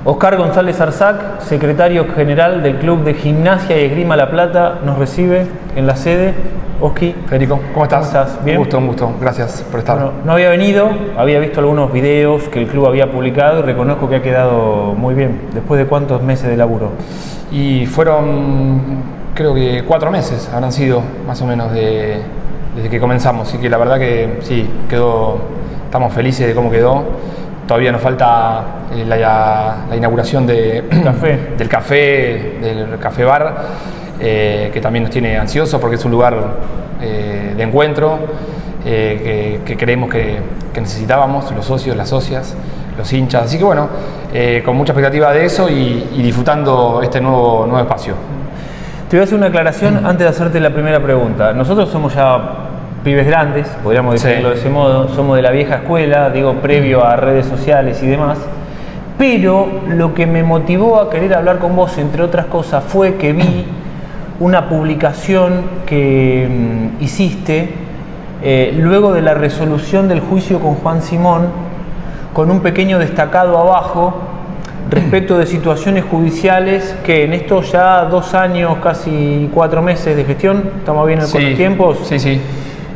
Oscar González Arzac, secretario general del Club de Gimnasia y Esgrima La Plata, nos recibe en la sede. Oski. Federico, ¿cómo estás? ¿Cómo estás? ¿Bien? Un gusto, gracias por estar. Bueno, no había venido, había visto algunos videos que el club había publicado y reconozco que ha quedado muy bien. ¿Después de cuántos meses de laburo? Y fueron, creo que 4 meses, habrán sido más o menos desde que comenzamos. Así que la verdad que sí, estamos felices de cómo quedó. Todavía nos falta la inauguración del café bar, que también nos tiene ansiosos porque es un lugar de encuentro que creemos que necesitábamos, los socios, las socias, los hinchas. Así que bueno, con mucha expectativa de eso y disfrutando este nuevo espacio. Te voy a hacer una aclaración antes de hacerte la primera pregunta. Nosotros somos ya pibes grandes, podríamos decirlo de ese modo, somos de la vieja escuela, digo, previo a redes sociales y demás, pero lo que me motivó a querer hablar con vos, entre otras cosas, fue que vi una publicación que hiciste luego de la resolución del juicio con Juan Simón, con un pequeño destacado abajo respecto de situaciones judiciales que en estos ya 2 años, casi 4 meses de gestión, ¿estamos bien con los tiempos? Sí.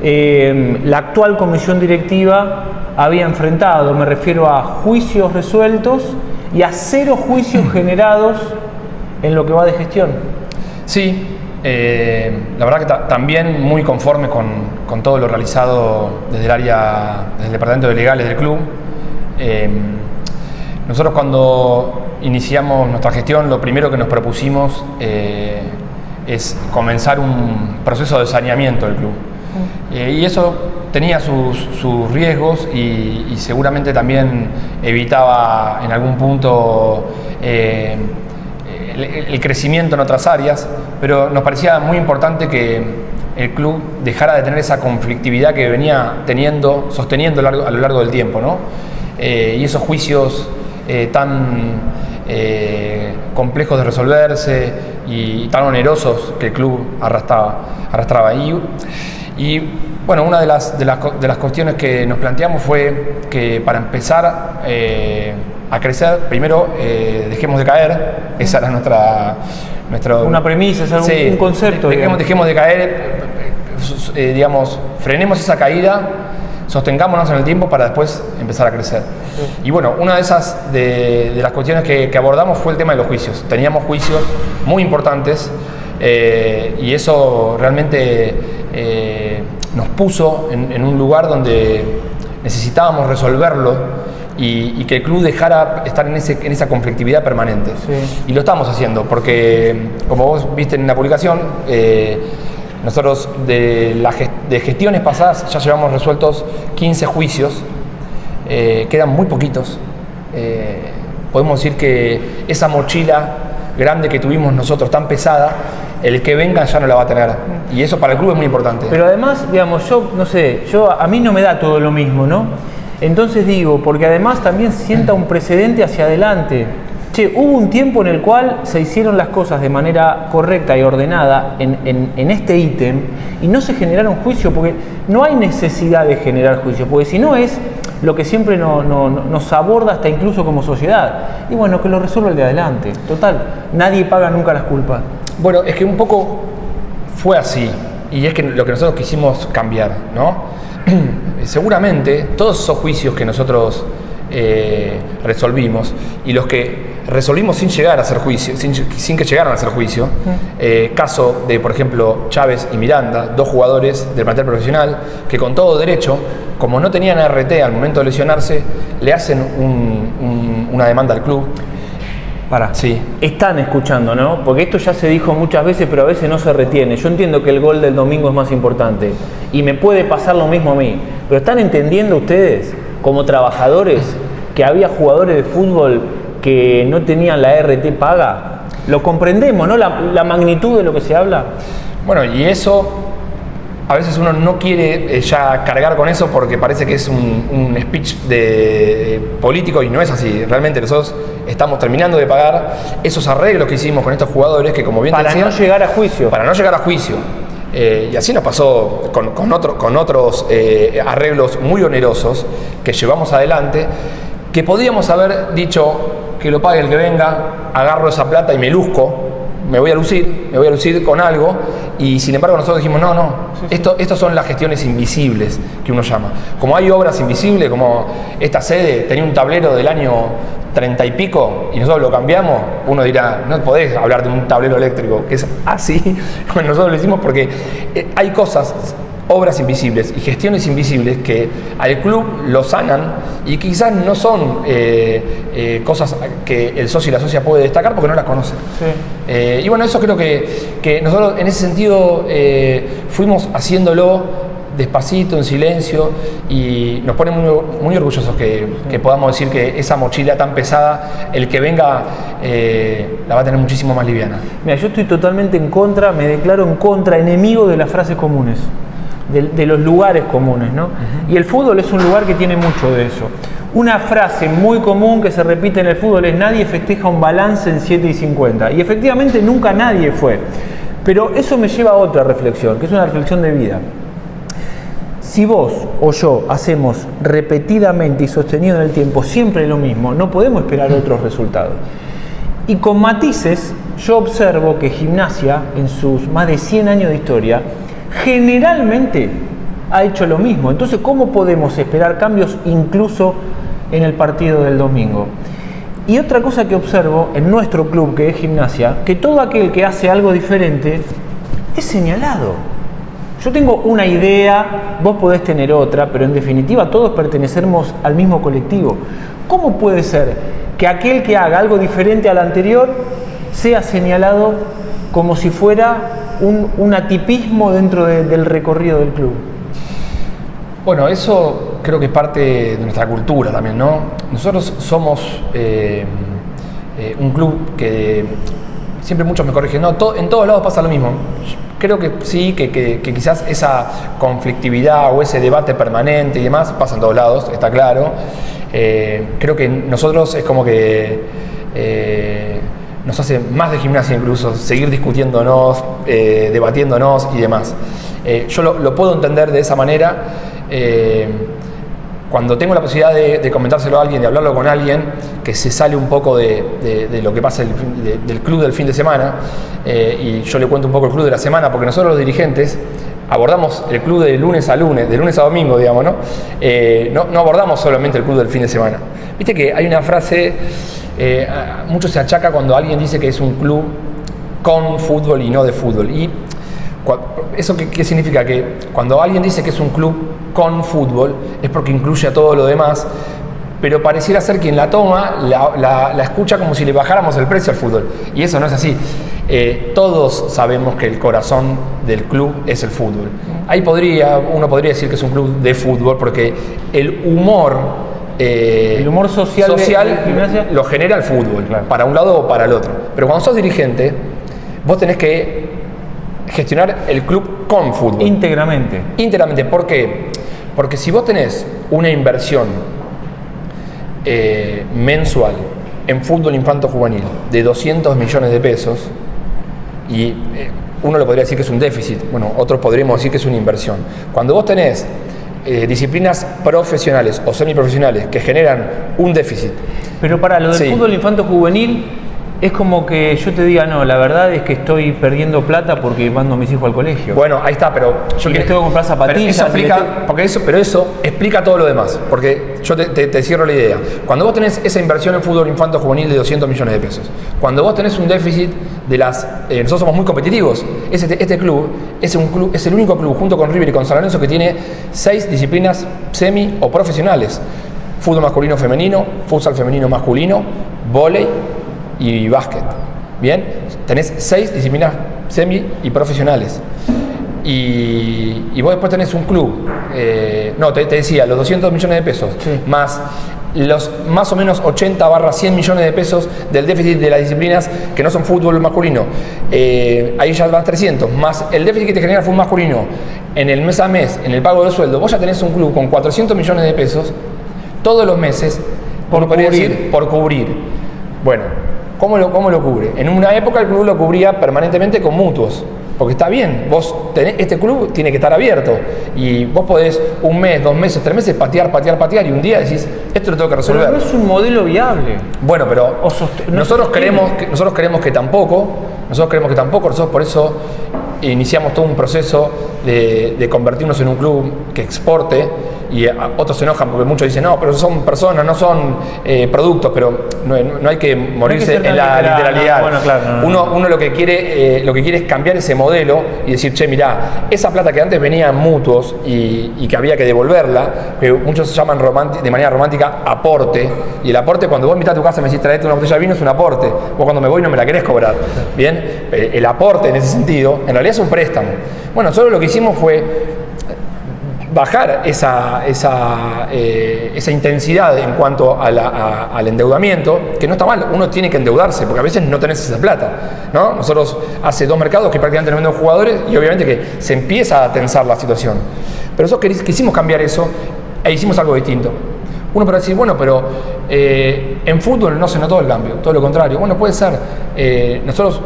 La actual comisión directiva había enfrentado, me refiero a juicios resueltos y a 0 juicios generados en lo que va de gestión. Sí, la verdad que también muy conforme con todo lo realizado desde el departamento de legales del club. Nosotros cuando iniciamos nuestra gestión, lo primero que nos propusimos es comenzar un proceso de saneamiento del club. Y eso tenía sus riesgos y seguramente también evitaba en algún punto el crecimiento en otras áreas, pero nos parecía muy importante que el club dejara de tener esa conflictividad que venía sosteniendo a lo largo del tiempo, ¿no? Y esos juicios tan complejos de resolverse y tan onerosos que el club arrastraba. Y bueno, una de las cuestiones que nos planteamos fue que para empezar a crecer, primero dejemos de caer. Esa era nuestra una premisa, es un concepto. Dejemos de caer, digamos, frenemos esa caída, sostengámonos en el tiempo para después empezar a crecer. Y bueno, una de las cuestiones que abordamos fue el tema de los juicios. Teníamos juicios muy importantes y eso realmente nos puso en un lugar donde necesitábamos resolverlo y que el club dejara estar en esa conflictividad permanente. Sí. Y lo estamos haciendo porque, como vos viste en la publicación, nosotros de gestiones pasadas ya llevamos resueltos 15 juicios, quedan muy poquitos. Podemos decir que esa mochila grande que tuvimos nosotros, tan pesada, el que venga ya no la va a tener. Y eso para el club es muy importante. Pero además, digamos, a mí no me da todo lo mismo, ¿no? Entonces digo, porque además también sienta un precedente hacia adelante. Hubo un tiempo en el cual se hicieron las cosas de manera correcta y ordenada en este ítem y no se generaron juicios, porque no hay necesidad de generar juicios, porque si no es lo que siempre nos aborda hasta incluso como sociedad. Y bueno, que lo resuelva el de adelante. Total, nadie paga nunca las culpas. Bueno, es que un poco fue así, y es que lo que nosotros quisimos cambiar, ¿no? Seguramente todos esos juicios que nosotros resolvimos y los que resolvimos sin llegar a hacer juicio, sin que llegaran a hacer juicio, caso de, por ejemplo, Chávez y Miranda, 2 jugadores del plantel profesional que con todo derecho, como no tenían ART al momento de lesionarse, le hacen una demanda al club. Sí. Están escuchando, ¿no? Porque esto ya se dijo muchas veces, pero a veces no se retiene. Yo entiendo que el gol del domingo es más importante y me puede pasar lo mismo a mí, pero ¿están entendiendo ustedes, como trabajadores, que había jugadores de fútbol que no tenían la RT paga? Lo comprendemos, ¿no? La magnitud de lo que se habla. Bueno, y eso a veces uno no quiere ya cargar con eso porque parece que es un speech de político y no es así. Realmente nosotros estamos terminando de pagar esos arreglos que hicimos con estos jugadores que, como bien te decía, para no llegar a juicio. Para no llegar a juicio. Y así nos pasó con otros arreglos muy onerosos que llevamos adelante, que podíamos haber dicho, que lo pague el que venga, agarro esa plata y me luzco, me voy a lucir con algo, y sin embargo nosotros dijimos, no, estos son las gestiones invisibles que uno llama. Como hay obras invisibles, como esta sede tenía un tablero del año 30 y pico, y nosotros lo cambiamos, uno dirá, no podés hablar de un tablero eléctrico, que es así, bueno, nosotros lo hicimos porque hay cosas, obras invisibles y gestiones invisibles que al club lo sanan y quizás no son cosas que el socio y la socia puede destacar porque no las conoce. Sí. Y bueno, eso creo que nosotros en ese sentido fuimos haciéndolo despacito, en silencio, y nos pone muy orgullosos que podamos decir que esa mochila tan pesada, el que venga la va a tener muchísimo más liviana. Mira, yo estoy totalmente en contra, me declaro en contra, enemigo de las frases comunes. De los lugares comunes, ¿no? Uh-huh. Y el fútbol es un lugar que tiene mucho de eso. Una frase muy común que se repite en el fútbol es: nadie festeja un balance en 7:50. Y efectivamente nunca nadie fue. Pero eso me lleva a otra reflexión, que es una reflexión de vida. Si vos o yo hacemos repetidamente y sostenido en el tiempo siempre lo mismo, no podemos esperar otros resultados. Y con matices, yo observo que Gimnasia, en sus más de 100 años de historia, generalmente ha hecho lo mismo. Entonces, ¿cómo podemos esperar cambios incluso en el partido del domingo? Y otra cosa que observo en nuestro club, que es Gimnasia, que todo aquel que hace algo diferente es señalado. Yo tengo una idea, vos podés tener otra, pero en definitiva todos pertenecemos al mismo colectivo. ¿Cómo puede ser que aquel que haga algo diferente al anterior sea señalado como si fuera un atipismo dentro del recorrido del club? Bueno, eso creo que es parte de nuestra cultura también, ¿no? Nosotros somos un club que siempre muchos me corrigen, no, en todos lados pasa lo mismo. Creo que sí, que quizás esa conflictividad o ese debate permanente y demás pasa en todos lados, está claro. Creo que nosotros es como que nos hace más de Gimnasia incluso, seguir discutiéndonos, debatiéndonos y demás. Yo lo puedo entender de esa manera. Cuando tengo la posibilidad de comentárselo a alguien, de hablarlo con alguien que se sale un poco de lo que pasa del club del fin de semana, y yo le cuento un poco el club de la semana, porque nosotros los dirigentes abordamos el club de lunes a domingo, digamos, ¿no? No abordamos solamente el club del fin de semana. Viste que hay una frase, mucho se achaca cuando alguien dice que es un club con fútbol y no de fútbol. Y ¿eso qué significa? Que cuando alguien dice que es un club con fútbol es porque incluye a todo lo demás, pero pareciera ser quien la toma la escucha como si le bajáramos el precio al fútbol, y eso no es así. Todos sabemos que el corazón del club es el fútbol. Ahí uno podría decir que es un club de fútbol porque el humor social de lo genera el fútbol, claro, para un lado o para el otro. Pero cuando sos dirigente, vos tenés que gestionar el club con fútbol. Íntegramente. ¿Por qué? Porque si vos tenés una inversión mensual en fútbol infanto-juvenil de 200 millones de pesos, y uno lo podría decir que es un déficit, bueno, otros podríamos decir que es una inversión. Cuando vos tenés disciplinas profesionales o semiprofesionales que generan un déficit. Pero para lo del fútbol infanto-juvenil, es como que yo te diga, no, la verdad es que estoy perdiendo plata porque mando a mis hijos al colegio. Bueno, ahí está, pero yo les tengo que comprar zapatillas. Pero eso explica todo lo demás, porque yo te cierro la idea. Cuando vos tenés esa inversión en fútbol infanto juvenil de 200 millones de pesos, cuando vos tenés un déficit de nosotros somos muy competitivos. Este club es el único club junto con River y con San Lorenzo que tiene 6 disciplinas semi o profesionales: fútbol masculino femenino, futsal femenino masculino, vóley y básquet. Bien, tenés 6 disciplinas semi y profesionales. Y vos después tenés un club, te decía, los 200 millones de pesos, sí, más los más o menos 80/100 millones de pesos del déficit de las disciplinas que no son fútbol masculino. Ahí ya van 300, más el déficit que te genera el fútbol masculino en el mes a mes, en el pago del sueldo. Vos ya tenés un club con 400 millones de pesos todos los meses, por cubrir. Bueno, ¿cómo lo cubre? En una época el club lo cubría permanentemente con mutuos. porque está bien, este club tiene que estar abierto y vos podés 1 mes, 2 meses, 3 meses patear y un día decís, esto lo tengo que resolver. Pero no es un modelo viable. Bueno, pero nosotros creemos que tampoco, nosotros por eso iniciamos todo un proceso de convertirnos en un club que exporte, y otros se enojan porque muchos dicen, no, pero son personas, no son productos, pero no hay que morirse en la literalidad. No, bueno, claro, Uno lo que quiere es cambiar ese modelo y decir, che, mirá, esa plata que antes venía en mutuos y que había que devolverla, que muchos llaman de manera romántica aporte, y el aporte, cuando vos invitás a tu casa y me decís, traete una botella de vino, es un aporte. Vos cuando me voy no me la querés cobrar. Bien, el aporte en ese sentido, en realidad es un préstamo. Bueno, nosotros lo que hicimos fue bajar esa intensidad en cuanto al endeudamiento, que no está mal, uno tiene que endeudarse, porque a veces no tenés esa plata, ¿no? Nosotros hace 2 mercados que prácticamente no vendemos jugadores y obviamente que se empieza a tensar la situación. Pero nosotros quisimos cambiar eso e hicimos algo distinto. Uno podrá decir, bueno, pero en fútbol no se notó el cambio, todo lo contrario. Bueno, puede ser. Nosotros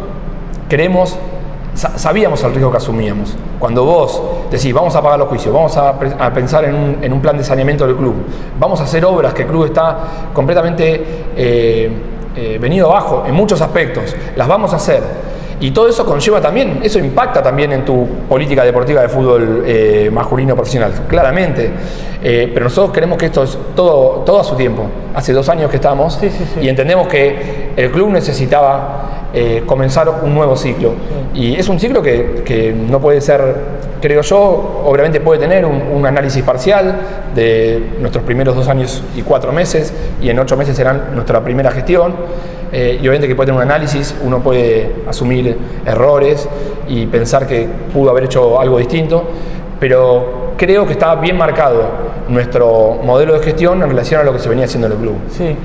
sabíamos el riesgo que asumíamos. Cuando vos decís, vamos a pagar los juicios, vamos a pensar en un plan de saneamiento del club, vamos a hacer obras que el club está completamente venido abajo en muchos aspectos, las vamos a hacer. Y todo eso conlleva también, eso impacta también en tu política deportiva de fútbol masculino profesional, claramente. Pero nosotros queremos que esto es todo a su tiempo. Hace 2 años que estamos y entendemos que el club necesitaba comenzar un nuevo ciclo. Y es un ciclo que no puede ser, creo yo, obviamente puede tener un análisis parcial de nuestros primeros 2 años y 4 meses, y en 8 meses serán nuestra primera gestión. Y obviamente que puede tener un análisis, uno puede asumir errores y pensar que pudo haber hecho algo distinto, pero creo que está bien marcado nuestro modelo de gestión en relación a lo que se venía haciendo en el club. Sí.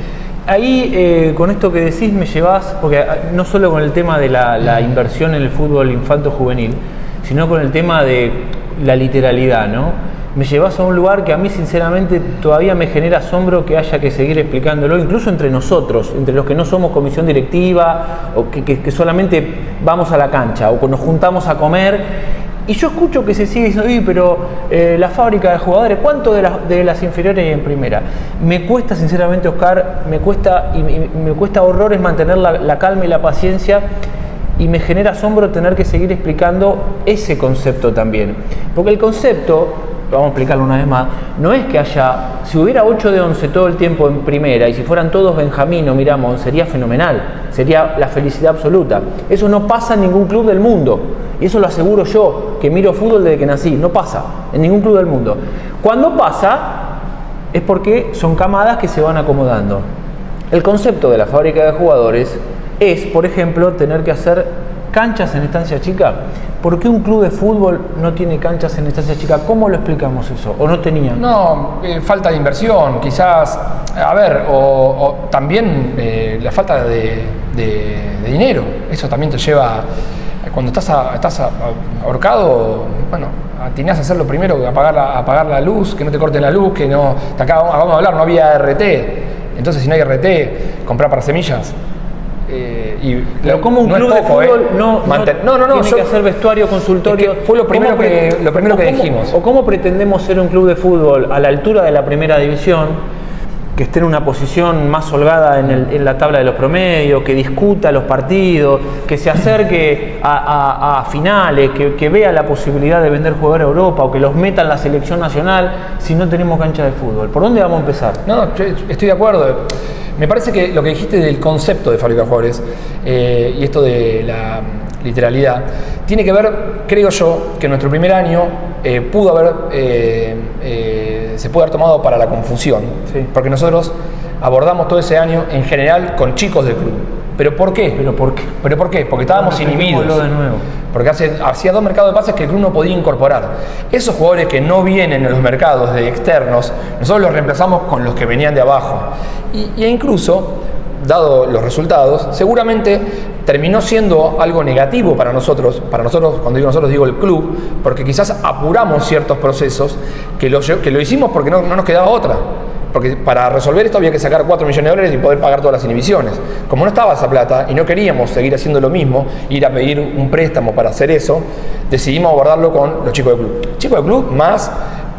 Ahí, con esto que decís, me llevas, porque no solo con el tema de la inversión en el fútbol infanto-juvenil, sino con el tema de la literalidad, ¿no? Me llevas a un lugar que a mí sinceramente todavía me genera asombro que haya que seguir explicándolo, incluso entre nosotros, entre los que no somos comisión directiva o que solamente vamos a la cancha o que nos juntamos a comer. Y yo escucho que se sigue diciendo, pero la fábrica de jugadores, ¿cuánto de las inferiores hay en primera? Me cuesta sinceramente, Oscar, me cuesta horrores mantener la calma y la paciencia, y me genera asombro tener que seguir explicando ese concepto también. Porque el concepto, vamos a explicarlo una vez más, no es que si hubiera 8 de 11 todo el tiempo en primera y si fueran todos Benjamín o Miramón, sería fenomenal, sería la felicidad absoluta. Eso no pasa en ningún club del mundo, y eso lo aseguro yo, que miro fútbol desde que nací, no pasa en ningún club del mundo. Cuando pasa, es porque son camadas que se van acomodando. El concepto de la fábrica de jugadores es, por ejemplo, tener que hacer canchas en estancia chica. ¿Por qué un club de fútbol no tiene canchas en estancia chica? ¿Cómo lo explicamos eso? ¿O no tenían? No, falta de inversión, quizás, a ver, o también la falta de dinero. Eso también te lleva, cuando estás ahorcado, bueno, tenías que hacer lo primero, apagar la luz, que no te corten la luz, que no, acá vamos a hablar, no había RT. Entonces, si no hay RT, comprar para semillas. Pero como un club de fútbol no tiene que hacer vestuario, consultorio. Es que fue lo primero que dijimos. ¿O cómo pretendemos ser un club de fútbol a la altura de la primera división, que esté en una posición más holgada en la tabla de los promedios, que discuta los partidos, que se acerque a finales, que vea la posibilidad de vender jugadores a Europa o que los meta en la selección nacional, si no tenemos cancha de fútbol? ¿Por dónde vamos a empezar? No, estoy de acuerdo. Me parece que lo que dijiste del concepto de fábrica de jugadores y esto de la literalidad tiene que ver, creo yo, que nuestro primer año se pudo haber tomado para la confusión, sí. Porque nosotros abordamos todo ese año en general con chicos del club. ¿Pero por qué? ¿Por qué? Porque estábamos inhibidos. De nuevo. Porque hacía 2 mercados de pases que el club no podía incorporar. Esos jugadores que no vienen en los mercados de externos, nosotros los reemplazamos con los que venían de abajo. E incluso, dado los resultados, seguramente terminó siendo algo negativo para nosotros, cuando digo nosotros digo el club, porque quizás apuramos ciertos procesos que lo hicimos porque no nos quedaba otra. porque para resolver esto había que sacar 4 millones de dólares y poder pagar todas las inhibiciones. Como no estaba esa plata y no queríamos seguir haciendo lo mismo, ir a pedir un préstamo para hacer eso, decidimos abordarlo con los chicos del club. Chicos del club más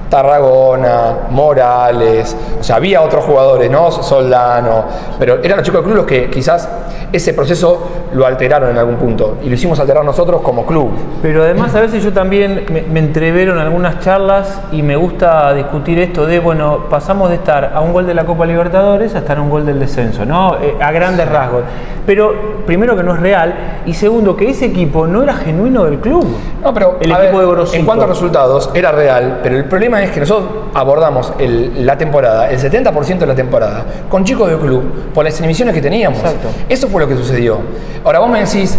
Tarragona, Morales, o sea, había otros jugadores, ¿no? Soldano, pero eran los chicos del club los que quizás ese proceso lo alteraron en algún punto y lo hicimos alterar nosotros como club. Pero además a veces yo también me entrevero en algunas charlas y me gusta discutir esto de, bueno, pasamos de estar a un gol de la Copa Libertadores a estar a un gol del descenso, ¿no? A grandes rasgos. Pero primero que no es real y segundo que ese equipo no era genuino del club. No, pero el equipo de Gorosito. En cuanto a resultados era real, pero el problema es que nosotros abordamos la temporada, el 70% de la temporada, con chicos del club por las inhibiciones que teníamos. Exacto. Eso fue lo que sucedió. Ahora vos me decís,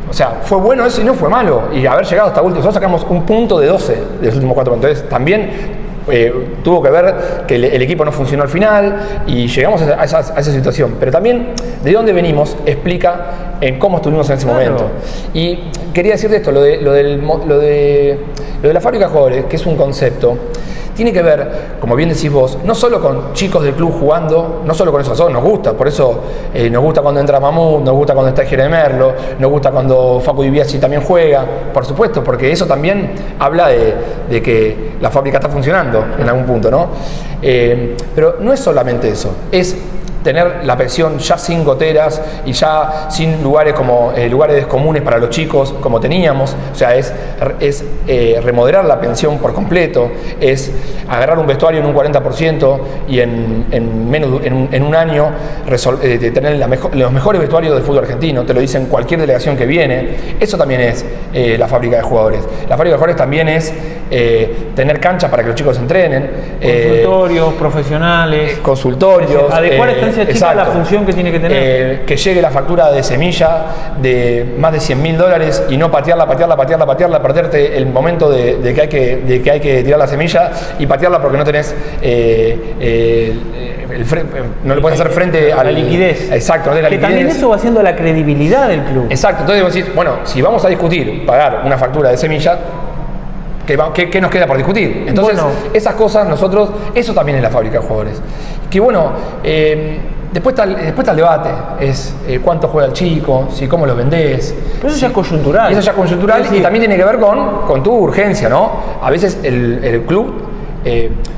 o sea, fue bueno eso y no fue malo. Y haber llegado hasta último, nosotros sacamos un punto de 12 de los últimos 4 puntos. Entonces también tuvo que ver que el equipo no funcionó al final y llegamos a esa situación. Pero también de dónde venimos explica en cómo estuvimos en ese momento. Y quería decirte esto, lo de la fábrica de jugadores, que es un concepto, tiene que ver, como bien decís vos, no solo con chicos del club jugando, no solo con eso, a nosotros nos gusta, por eso nos gusta cuando entra Mamut, nos gusta cuando está Jere Merlo, nos gusta cuando Facu Di Biasi también juega, por supuesto, porque eso también habla de que la fábrica está funcionando en algún punto, ¿no? Pero no es solamente eso, es tener la pensión ya sin goteras y ya sin lugares como lugares comunes para los chicos como teníamos, o sea, es remodelar la pensión por completo, es agarrar un vestuario en un 40% y en un año tener los mejores vestuarios del fútbol argentino, te lo dicen cualquier delegación que viene. Eso también es la fábrica de jugadores. La fábrica de jugadores también es tener canchas para que los chicos entrenen, consultorios profesionales, consultorios, adecuar estancia chica a la función que tiene que tener, que llegue la factura de semilla de más de $100.000 y no patearla, perderte el momento de que hay que tirar la semilla y patearla porque no tenés no le puedes hacer frente a la liquidez. Exacto, no tenés la liquidez. También eso va haciendo la credibilidad del club. Exacto, entonces vos decís, bueno, si vamos a discutir pagar una factura de semilla, ¿qué nos queda por discutir? Entonces, esas cosas eso también es la fábrica de jugadores. Que bueno, después está el debate, es cuánto juega el chico, cómo lo vendés. Pero eso ya es coyuntural. Eso ya es coyuntural y también tiene que ver con tu urgencia, ¿no? A veces el club,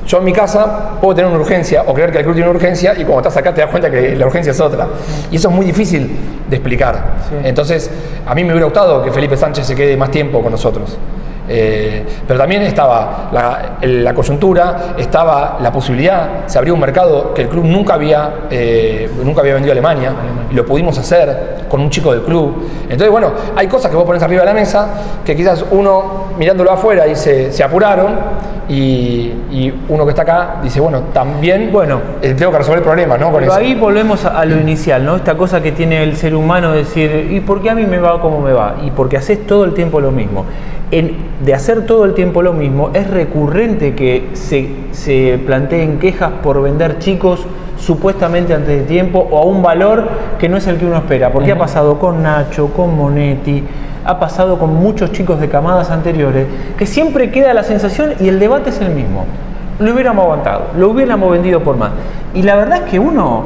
yo en mi casa puedo tener una urgencia o creer que el club tiene una urgencia y cuando estás acá te das cuenta que la urgencia es otra. Y eso es muy difícil de explicar. Sí. Entonces, a mí me hubiera gustado que Felipe Sánchez se quede más tiempo con nosotros. Pero también estaba la coyuntura, estaba la posibilidad, se abrió un mercado que el club nunca había vendido a Alemania y lo pudimos hacer con un chico del club. Entonces, bueno, hay cosas que vos pones arriba de la mesa que quizás uno mirándolo afuera dice, se apuraron y uno que está acá dice, bueno, también tengo que resolver el problema, ¿no? Pero ahí volvemos a lo inicial, ¿no? Esta cosa que tiene el ser humano de decir, ¿y por qué a mí me va como me va? Y porque haces todo el tiempo lo mismo. De hacer todo el tiempo lo mismo, es recurrente que se planteen quejas por vender chicos supuestamente antes de tiempo o a un valor que no es el que uno espera. Porque ha pasado con Nacho, con Monetti, ha pasado con muchos chicos de camadas anteriores, que siempre queda la sensación y el debate es el mismo. Lo hubiéramos aguantado, lo hubiéramos vendido por más. Y la verdad es que uno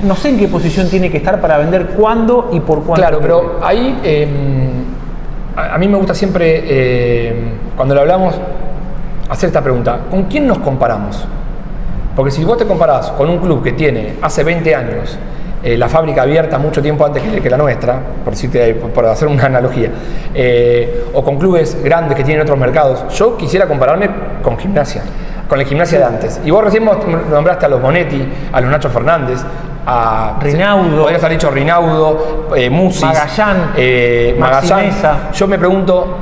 no sé en qué posición tiene que estar para vender cuándo y por cuánto. Claro, pero ahí a mí me gusta siempre, cuando lo hablamos, hacer esta pregunta. ¿Con quién nos comparamos? Porque si vos te comparás con un club que tiene hace 20 años la fábrica abierta mucho tiempo antes que la nuestra, por hacer una analogía, o con clubes grandes que tienen otros mercados, yo quisiera compararme con Gimnasia, con la Gimnasia de antes. Y vos recién nombraste a los Bonetti, a los Nacho Fernández, a Rinaudo, podrías haber dicho Rinaudo, Musis, Magallán. Yo me pregunto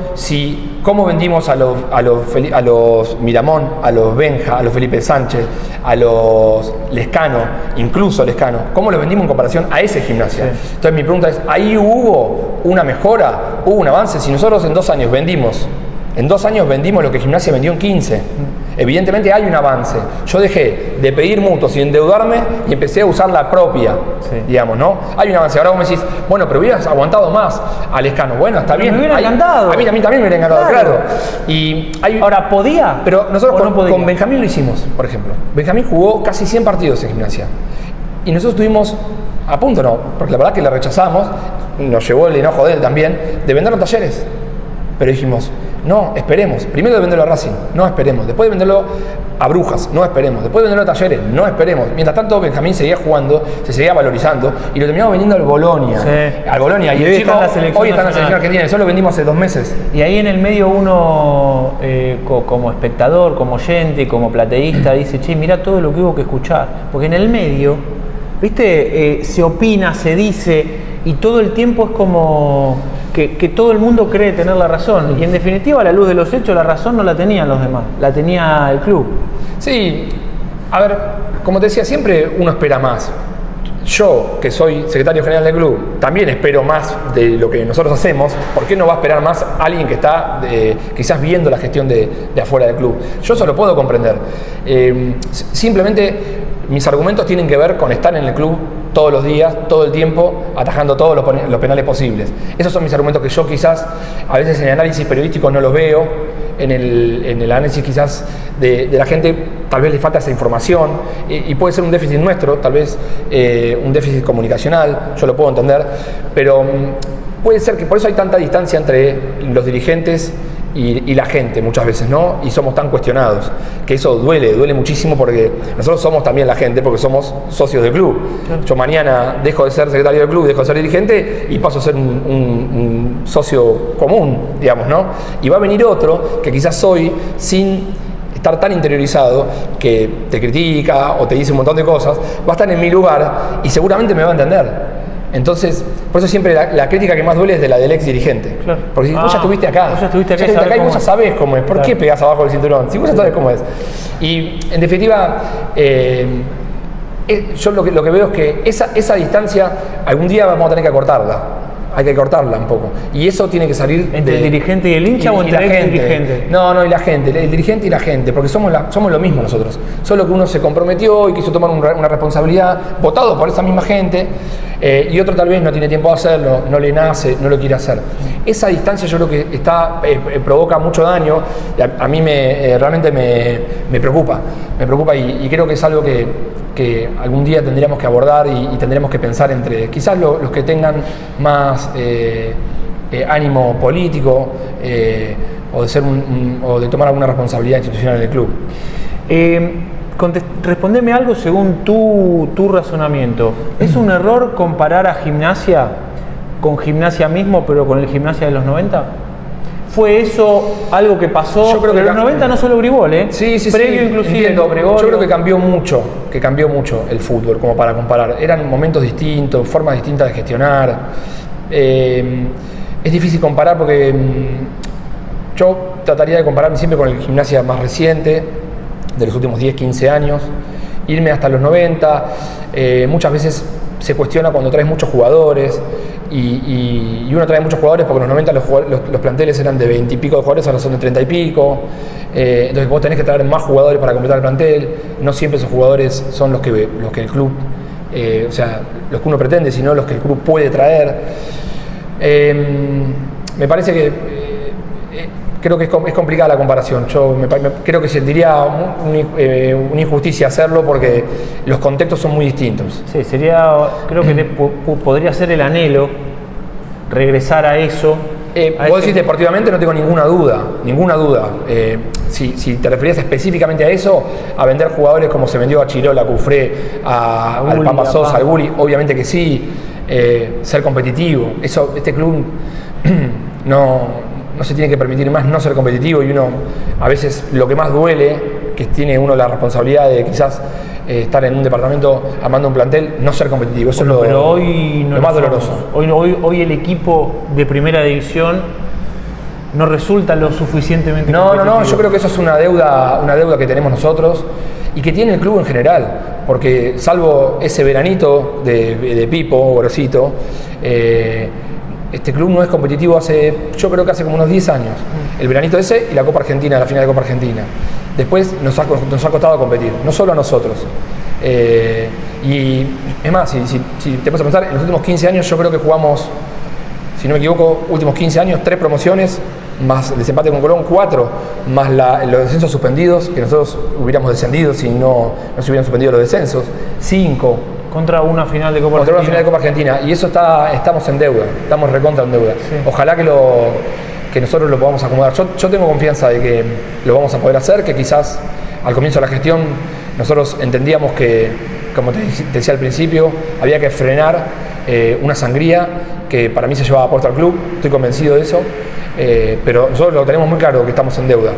cómo vendimos a los Miramón, a los Benja, a los Felipe Sánchez, a los Lescano, incluso Lescano, cómo los vendimos en comparación a ese Gimnasia. Sí. Entonces mi pregunta es, ¿ahí hubo una mejora, hubo un avance? Si nosotros en 2 años vendimos lo que Gimnasia vendió en 15, Evidentemente hay un avance. Yo dejé de pedir mutuos y endeudarme y empecé a usar la propia, digamos, ¿no? Hay un avance. Ahora vos me decís, bueno, pero hubieras aguantado más a Lescano. Bueno, está bien. Me hubiera encantado. A mí también me hubiera encantado, claro. Y ahora, ¿podía? Pero nosotros con Benjamín lo hicimos, por ejemplo. Benjamín jugó casi 100 partidos en Gimnasia. Y nosotros estuvimos a punto, no, porque la verdad que le rechazamos, nos llevó el enojo de él también, de venderlo en Talleres. Pero dijimos, no, esperemos. Primero de venderlo a Racing, no esperemos. Después de venderlo a Brujas, no esperemos. Después de venderlo a Talleres, no esperemos. Mientras tanto, Benjamín seguía jugando, se seguía valorizando y lo terminamos vendiendo al Bolonia. Sí. Al Bolonia. Y hoy está en la selección argentina. Eso lo vendimos hace 2 meses. Y ahí en el medio uno, como espectador, como oyente, como plateísta, dice, che, mirá todo lo que hubo que escuchar. Porque en el medio, ¿viste? Se opina, se dice, y todo el tiempo es como que todo el mundo cree tener la razón. Y en definitiva, a la luz de los hechos, la razón no la tenían los demás, la tenía el club. Sí, a ver, como te decía, siempre uno espera más. Yo, que soy secretario general del club, también espero más de lo que nosotros hacemos. ¿Por qué no va a esperar más alguien que está quizás viendo la gestión de afuera del club? Yo eso lo puedo comprender. Simplemente mis argumentos tienen que ver con estar en el club todos los días, todo el tiempo, atajando todos los penales posibles. Esos son mis argumentos que yo quizás a veces en el análisis periodístico no los veo, en el análisis quizás de la gente tal vez le falta esa información y puede ser un déficit nuestro, tal vez un déficit comunicacional, yo lo puedo entender, pero puede ser que por eso hay tanta distancia entre los dirigentes y la gente muchas veces, ¿no? Y somos tan cuestionados, que eso duele muchísimo porque nosotros somos también la gente, porque somos socios del club. Claro. Yo mañana dejo de ser secretario del club, dejo de ser dirigente y paso a ser un socio común, digamos, ¿no? Y va a venir otro que quizás hoy, sin estar tan interiorizado, que te critica o te dice un montón de cosas, va a estar en mi lugar y seguramente me va a entender. Entonces, por eso siempre la crítica que más duele es de la del ex dirigente. Claro. Porque si vos ya estuviste acá, y vos ya sabés cómo es. ¿Por qué pegás abajo del cinturón? Si vos ya sabés cómo es. Y en definitiva, yo lo que veo es que esa distancia algún día vamos a tener que acortarla. Hay que cortarla un poco. Y eso tiene que salir ¿entre el dirigente y el hincha o entre el dirigente? No, y la gente, el dirigente y la gente, porque somos lo mismo nosotros. Solo que uno se comprometió y quiso tomar una responsabilidad, votado por esa misma gente, y otro tal vez no tiene tiempo de hacerlo, no le nace, no lo quiere hacer. Esa distancia yo creo que provoca mucho daño, a mí realmente me preocupa y creo que es algo que algún día tendríamos que abordar y tendríamos que pensar entre quizás los que tengan más ánimo político o de tomar alguna responsabilidad institucional en el club. Respondeme algo según tu razonamiento. ¿Es un error comparar a Gimnasia con Gimnasia mismo, pero con el Gimnasia de los 90? ¿Fue eso algo que pasó? Yo creo que en los 90 no solo Gribol, Sí, previo inclusive. Yo creo que cambió mucho el fútbol, como para comparar. Eran momentos distintos, formas distintas de gestionar. Es difícil comparar porque yo trataría de compararme siempre con el Gimnasia más reciente, de los últimos 10, 15 años, irme hasta los 90. Muchas veces se cuestiona cuando traes muchos jugadores y uno trae muchos jugadores porque en los 90 los planteles eran de 20 y pico de jugadores, ahora son de 30 y pico. Entonces vos tenés que traer más jugadores para completar el plantel. No siempre esos jugadores son los que el club, o sea, los que uno pretende, sino los que el club puede traer. Me parece que creo que es complicada la comparación. Yo creo que sentiría una injusticia hacerlo porque los contextos son muy distintos. Sí, creo que podría ser el anhelo regresar a eso. Vos decís deportivamente, no tengo ninguna duda. Si te referías específicamente a eso, a vender jugadores como se vendió a Chirola, a Cufré, al Papa Sosa, al Gulli, obviamente que sí. Ser competitivo. Este club no se tiene que permitir más no ser competitivo y uno, a veces lo que más duele, que tiene uno la responsabilidad de quizás estar en un departamento armando un plantel, no ser competitivo. Eso es lo más doloroso. Hoy el equipo de primera división no resulta lo suficientemente competitivo. No, yo creo que eso es una deuda que tenemos nosotros y que tiene el club en general, porque salvo ese veranito de Pipo, Gorosito, este club no es competitivo yo creo que hace como unos 10 años. El veranito ese y la Copa Argentina, la final de Copa Argentina. Después nos ha costado competir, no solo a nosotros. Y es más, si te pones a pensar, en los últimos 15 años yo creo que jugamos, si no me equivoco, últimos 15 años, 3 promociones, más el desempate con Colón, 4, más los descensos suspendidos, que nosotros hubiéramos descendido si no se hubieran suspendido los descensos, 5. Contra una final de Copa Argentina. Contra una final Argentina. de Copa Argentina. Y eso estamos en deuda, estamos recontra en deuda. Sí. Ojalá que nosotros lo podamos acomodar. Yo tengo confianza de que lo vamos a poder hacer, que quizás al comienzo de la gestión nosotros entendíamos que, como te decía al principio, había que frenar una sangría que para mí se llevaba a puerta al club, estoy convencido de eso, pero nosotros lo tenemos muy claro que estamos en deuda.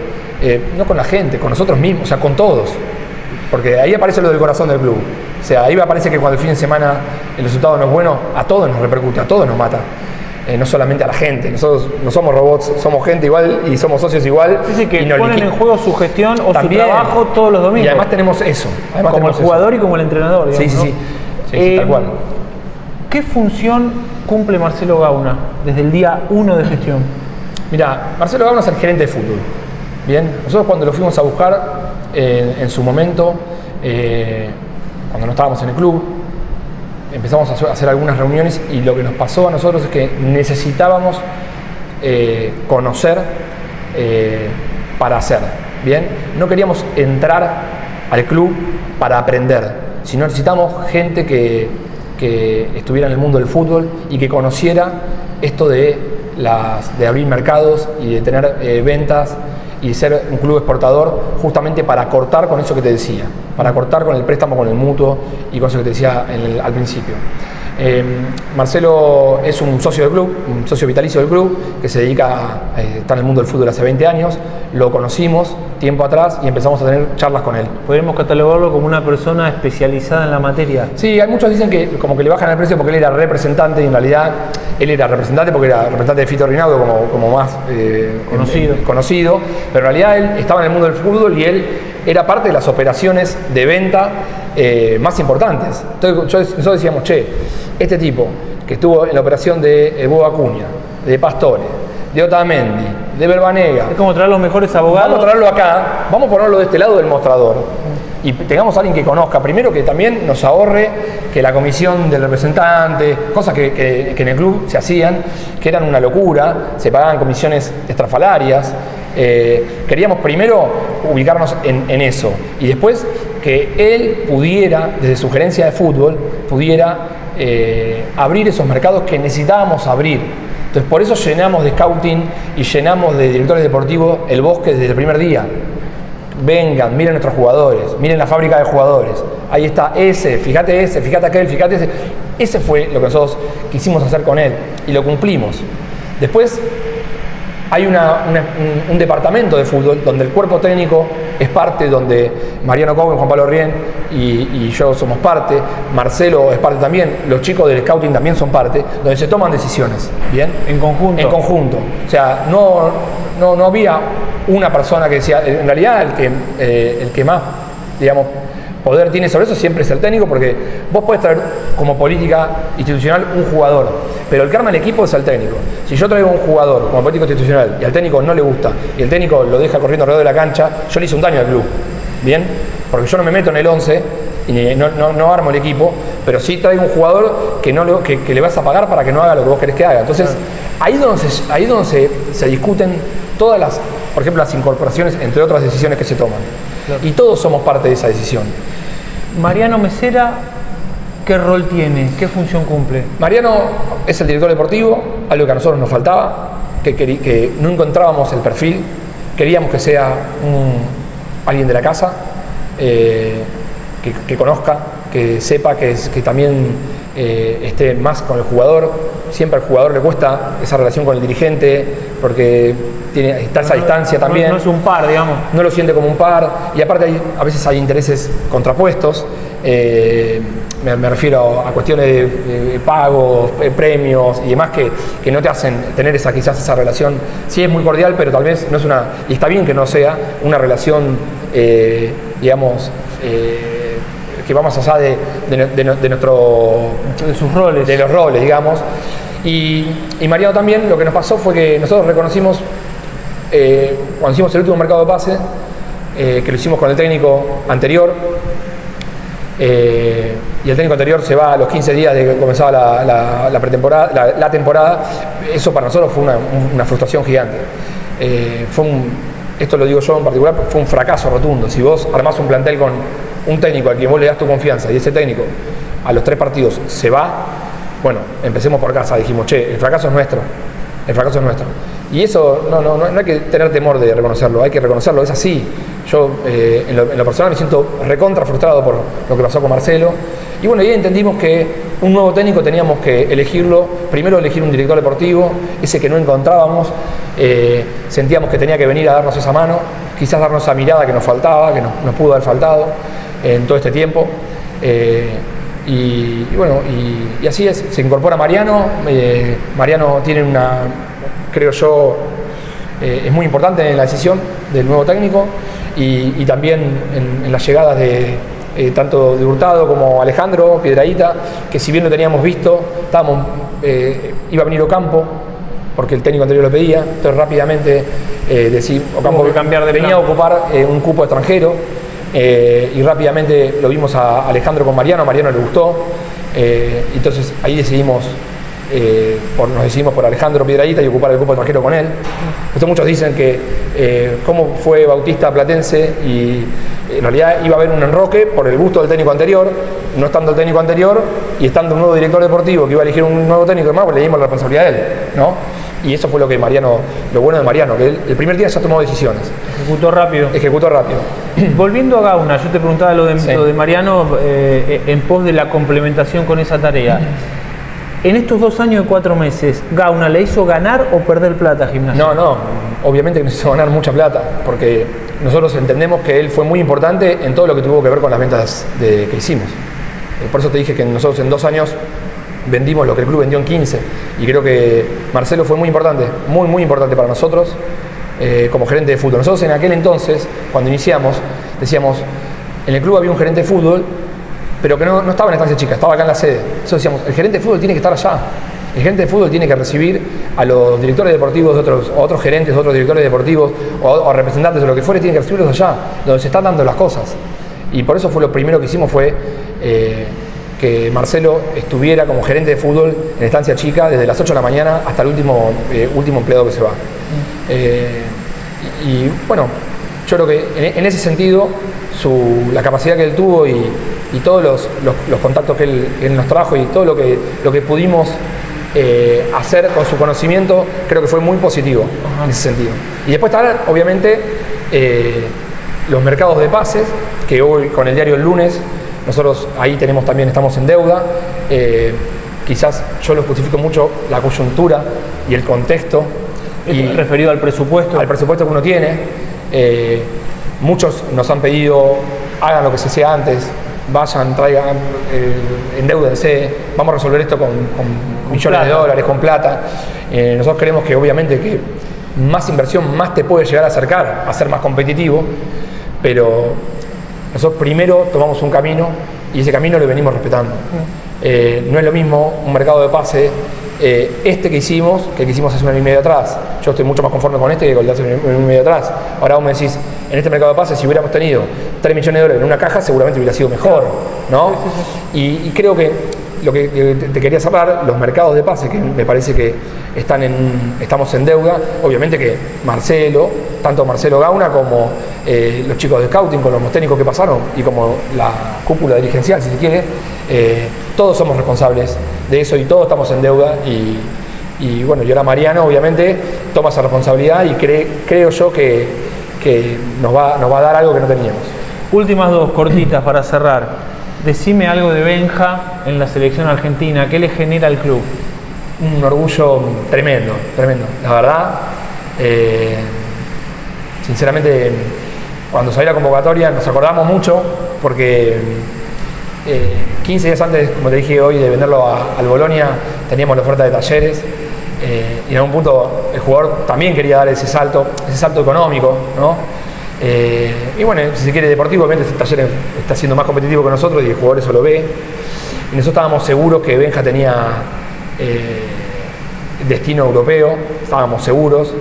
No con la gente, con nosotros mismos, o sea, con todos. Porque ahí aparece lo del corazón del club. O sea, ahí aparece que cuando el fin de semana el resultado no es bueno, a todos nos repercute, a todos nos mata. No solamente a la gente. Nosotros no somos robots, somos gente igual y somos socios igual. Dice que y nos ponen en juego su gestión o también, su trabajo todos los domingos. Y además tenemos eso. Además como el jugador y como el entrenador. Digamos, sí, ¿no? sí, tal cual. ¿Qué función cumple Marcelo Gauna desde el día 1 de gestión? Mira, Marcelo Gauna es el gerente de fútbol. Bien, nosotros cuando lo fuimos a buscar en su momento, cuando no estábamos en el club, empezamos a hacer algunas reuniones y lo que nos pasó a nosotros es que necesitábamos conocer para hacer. Bien, no queríamos entrar al club para aprender, sino necesitamos gente que estuviera en el mundo del fútbol y que conociera esto de abrir mercados y de tener ventas y ser un club exportador, justamente para cortar con eso que te decía, para cortar con el préstamo, con el mutuo y con eso que te decía al principio. Marcelo es un socio del club, un socio vitalicio del club, que se dedica está en el mundo del fútbol hace 20 años, lo conocimos tiempo atrás y empezamos a tener charlas con él. ¿Podríamos catalogarlo como una persona especializada en la materia? Sí, hay muchos dicen que como que le bajan el precio porque él era representante y en realidad él era representante porque era representante de Fito Rinaudo como más conocido, pero en realidad él estaba en el mundo del fútbol y él era parte de las operaciones de venta más importantes. Entonces nosotros decíamos, este tipo que estuvo en la operación de Boba Acuña, de Pastore, de Otamendi, de Verbanega. Es como traer los mejores abogados. Vamos a traerlo acá, vamos a ponerlo de este lado del mostrador. Y tengamos a alguien que conozca, primero que también nos ahorre que la comisión del representante, cosas que en el club se hacían, que eran una locura, se pagaban comisiones estrafalarias. Queríamos primero ubicarnos en eso y después que él pudiera, desde su gerencia de fútbol, pudiera abrir esos mercados que necesitábamos abrir. Entonces por eso llenamos de scouting y llenamos de directores deportivos el bosque desde el primer día. Vengan, miren nuestros jugadores, miren la fábrica de jugadores. Ahí está fíjate aquel, fíjate ese. Ese fue lo que nosotros quisimos hacer con él y lo cumplimos. Después hay un departamento de fútbol donde el cuerpo técnico es parte, donde Mariano Cowen, Juan Pablo Rien y yo somos parte, Marcelo es parte también, los chicos del scouting también son parte, donde se toman decisiones, ¿bien? En conjunto. En conjunto. O sea, no había una persona que decía, en realidad el que más, digamos, poder tiene sobre eso siempre es el técnico, porque vos podés traer como política institucional un jugador, pero el que arma el equipo es el técnico. Si yo traigo un jugador como político institucional y al técnico no le gusta y el técnico lo deja corriendo alrededor de la cancha, yo le hice un daño al club, ¿bien? Porque yo no me meto en el 11 y no armo el equipo, pero sí traigo un jugador que le vas a pagar para que no haga lo que vos querés que haga. Entonces, ahí es donde se discuten todas por ejemplo, las incorporaciones, entre otras decisiones que se toman. Claro. Y todos somos parte de esa decisión. Mariano Mesera, ¿qué rol tiene? ¿Qué función cumple? Mariano es el director deportivo, algo que a nosotros nos faltaba, que no encontrábamos el perfil, queríamos que sea alguien de la casa, que conozca, que sepa, que también esté más con el jugador. Siempre al jugador le cuesta esa relación con el dirigente, porque está esa distancia también. No es un par, digamos. No lo siente como un par, y aparte a veces hay intereses contrapuestos. Me refiero a cuestiones de pagos, premios y demás que no te hacen tener quizás esa relación. Sí es muy cordial, pero tal vez no es y está bien que no sea una relación, digamos, que va más allá de sus roles. De los roles, digamos. Y Mariano también, lo que nos pasó fue que nosotros reconocimos, cuando hicimos el último mercado de pase, que lo hicimos con el técnico anterior, y el técnico anterior se va a los 15 días de que comenzaba la pretemporada, la temporada. Eso para nosotros fue una frustración gigante. Esto lo digo yo en particular, fue un fracaso rotundo. Si vos armás un plantel con un técnico al que vos le das tu confianza y ese técnico a los 3 partidos se va, bueno, empecemos por casa. Dijimos, che, el fracaso es nuestro. El fracaso es nuestro. Y eso no hay que tener temor de reconocerlo, hay que reconocerlo, es así. Yo en lo personal me siento recontra frustrado por lo que pasó con Marcelo. Y bueno, ahí entendimos que un nuevo técnico teníamos que elegirlo, primero elegir un director deportivo, ese que no encontrábamos, sentíamos que tenía que venir a darnos esa mano, quizás darnos esa mirada que nos faltaba, que nos pudo haber faltado en todo este tiempo. Y bueno, y así es, se incorpora Mariano. Mariano tiene creo yo, es muy importante en la decisión del nuevo técnico y también en las llegadas de tanto de Hurtado como Alejandro Piedrahita, que si bien lo teníamos visto, iba a venir Ocampo, porque el técnico anterior lo pedía, entonces rápidamente Ocampo venía a ocupar un cupo extranjero, y rápidamente lo vimos a Alejandro con Mariano le gustó, entonces ahí nos decidimos por Alejandro Piedrahita y ocupar el cupo extranjero con él. Entonces muchos dicen que cómo fue Bautista Platense, y en realidad iba a haber un enroque por el gusto del técnico anterior, no estando el técnico anterior y estando un nuevo director deportivo que iba a elegir un nuevo técnico, además pues le dimos la responsabilidad a él, ¿no? Y eso fue lo bueno de Mariano, que él, el primer día ya tomó decisiones. Ejecutó rápido. Volviendo a Gauna, yo te preguntaba lo de Mariano en pos de la complementación con esa tarea. En estos 2 años y 4 meses, ¿Gauna le hizo ganar o perder plata a Gimnasia? No, obviamente que nos hizo ganar mucha plata, porque nosotros entendemos que él fue muy importante en todo lo que tuvo que ver con las ventas que hicimos. Por eso te dije que nosotros en 2 años vendimos lo que el club vendió en 15, y creo que Marcelo fue muy importante, muy importante para nosotros como gerente de fútbol. Nosotros en aquel entonces, cuando iniciamos, decíamos, en el club había un gerente de fútbol, pero que no estaba en Estancia Chica, estaba acá en la sede. Entonces decíamos, el gerente de fútbol tiene que estar allá. El gerente de fútbol tiene que recibir a los directores deportivos de otros gerentes de otros directores deportivos o representantes o lo que fuere, tiene que recibirlos allá, donde se están dando las cosas. Y por eso fue lo primero que hicimos, fue que Marcelo estuviera como gerente de fútbol en Estancia Chica desde las 8 de la mañana hasta el último empleado que se va. Y bueno, yo creo que en ese sentido la capacidad que él tuvo y todos los contactos que él nos trajo y todo lo que pudimos hacer con su conocimiento, creo que fue muy positivo en ese sentido. Y después están obviamente los mercados de pases, que hoy con el diario El Lunes nosotros ahí estamos en deuda. Quizás yo lo justifico mucho la coyuntura y el contexto. Y referido al presupuesto. Al presupuesto que uno tiene. Muchos nos han pedido, hagan lo que se hacía antes, vayan, traigan, endeúdense, vamos a resolver esto con millones de dólares, con plata. Nosotros creemos que obviamente que más inversión más te puede llegar a acercar a ser más competitivo, pero nosotros primero tomamos un camino y ese camino lo venimos respetando. No es lo mismo un mercado de pase que hicimos hace un año y medio atrás. Yo estoy mucho más conforme con que con el de hace un año y medio atrás. Ahora vos me decís, en este mercado de pases, si hubiéramos tenido 3 millones de dólares en una caja, seguramente hubiera sido mejor, ¿no? Y creo que lo que te quería cerrar, los mercados de pase, que me parece que estamos en deuda, obviamente que tanto Marcelo Gauna como los chicos de scouting, con los técnicos que pasaron y como la cúpula dirigencial, si se quiere, todos somos responsables de eso y todos estamos en deuda y bueno, y ahora Mariano obviamente toma esa responsabilidad y creo yo que nos va a dar algo que no teníamos. Últimas 2 cortitas para cerrar. Decime algo de Benja en la selección argentina. ¿Qué le genera al club? Un orgullo tremendo. La verdad, sinceramente, cuando salió la convocatoria nos acordamos mucho porque 15 días antes, como te dije hoy, de venderlo al Bolonia, teníamos la oferta de Talleres. Y en algún punto el jugador también quería dar ese salto económico, ¿no? Y bueno, si se quiere deportivo, obviamente Talleres está siendo más competitivo que nosotros y el jugador eso lo ve. Y nosotros estábamos seguros que Benja tenía destino europeo, estábamos seguros,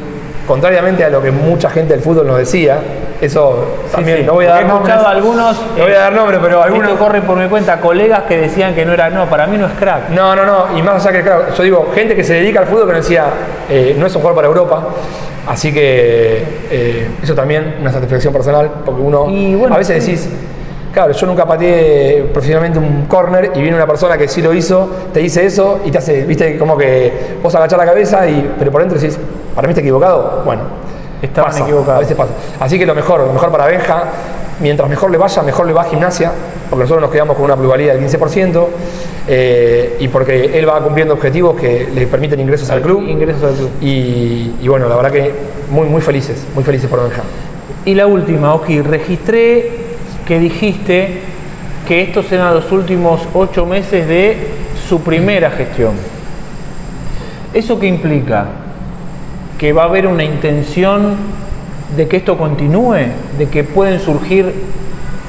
contrariamente a lo que mucha gente del fútbol nos decía. Eso también, sí. no voy a dar He nombres. escuchado algunos, No voy a dar nombres, pero algunos. Esto corre por mi cuenta, colegas que decían que no era, no, para mí no es crack. No, y más allá que crack, yo digo, gente que se dedica al fútbol que nos decía, no es un jugador para Europa. Así que eso también una satisfacción personal, porque uno a veces decís, claro, yo nunca pateé profesionalmente un córner y viene una persona que sí lo hizo, te dice eso y te hace, viste, como que vos agachás la cabeza, pero por dentro decís, ¿para mí está equivocado? Bueno, estaban equivocados. A veces pasa. Así que lo mejor para Benja, mientras mejor le vaya, mejor le va a Gimnasia, porque nosotros nos quedamos con una plusvalía del 15%, y porque él va cumpliendo objetivos que le permiten ingresos al club. Y bueno, la verdad que muy felices por Benja. Y la última, Oski, registré que dijiste que estos eran los últimos 8 meses de su primera gestión. ¿Eso qué implica? ¿Que va a haber una intención de que esto continúe? ¿De que pueden surgir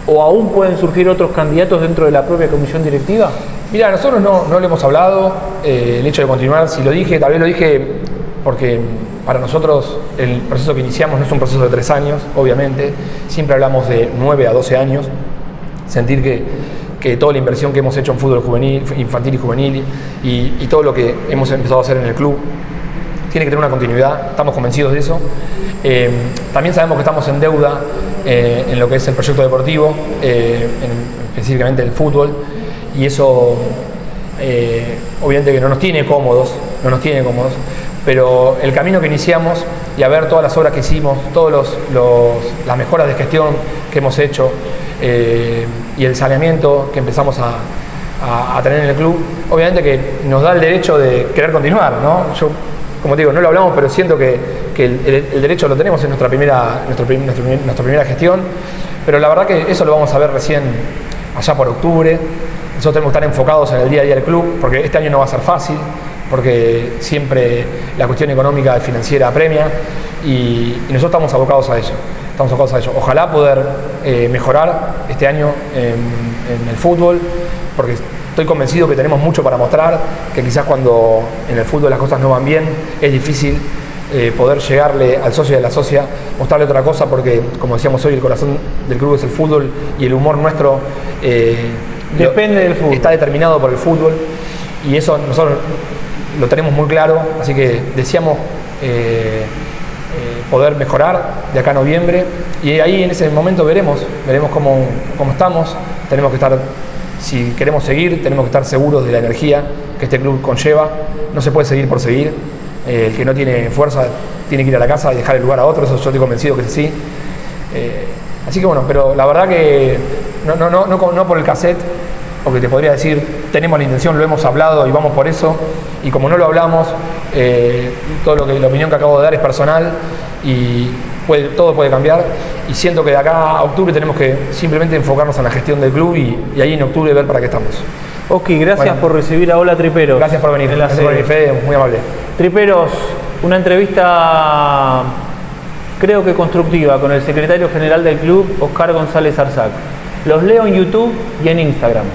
o aún pueden surgir otros candidatos dentro de la propia comisión directiva? Mira, nosotros no lo hemos hablado, el hecho de continuar, si lo dije, tal vez lo dije porque para nosotros el proceso que iniciamos no es un proceso de 3 años, obviamente, siempre hablamos de 9 a 12 años, sentir que toda la inversión que hemos hecho en fútbol juvenil, infantil y juvenil y todo lo que hemos empezado a hacer en el club tiene que tener una continuidad, estamos convencidos de eso. También sabemos que estamos en deuda en lo que es el proyecto deportivo, específicamente el fútbol, y eso obviamente que no nos tiene cómodos, pero el camino que iniciamos y a ver todas las obras que hicimos, todas las mejoras de gestión que hemos hecho y el saneamiento que empezamos a tener en el club, obviamente que nos da el derecho de querer continuar, ¿no? Yo, como te digo, no lo hablamos, pero siento que el derecho lo tenemos en nuestra primera gestión, pero la verdad que eso lo vamos a ver recién allá por octubre. Nosotros tenemos que estar enfocados en el día a día del club, porque este año no va a ser fácil, porque siempre la cuestión económica y financiera apremia, y nosotros estamos abocados a ello. Ojalá poder mejorar este año en el fútbol, porque estoy convencido que tenemos mucho para mostrar, que quizás cuando en el fútbol las cosas no van bien, es difícil poder llegarle al socio y a la socia, mostrarle otra cosa, porque como decíamos hoy, el corazón del club es el fútbol y el humor nuestro depende del fútbol. Está determinado por el fútbol, y eso nosotros lo tenemos muy claro, así que deseamos poder mejorar de acá a noviembre, y ahí en ese momento veremos cómo estamos. Tenemos que estar, si queremos seguir, tenemos que estar seguros de la energía que este club conlleva. No se puede seguir por seguir. El que no tiene fuerza tiene que ir a la casa y dejar el lugar a otro, eso yo estoy convencido que es así. Así que bueno, pero la verdad que no por el cassette, porque te podría decir, tenemos la intención, lo hemos hablado y vamos por eso, y como no lo hablamos, la opinión que acabo de dar es personal y todo puede cambiar, y siento que de acá a octubre tenemos que simplemente enfocarnos en la gestión del club y ahí en octubre ver para qué estamos. Oski, gracias por recibir a Hola Triperos. Gracias por venir, Fede, muy amable. Triperos, una entrevista creo que constructiva con el secretario general del club, Oscar González Arzac. Los leo en YouTube y en Instagram.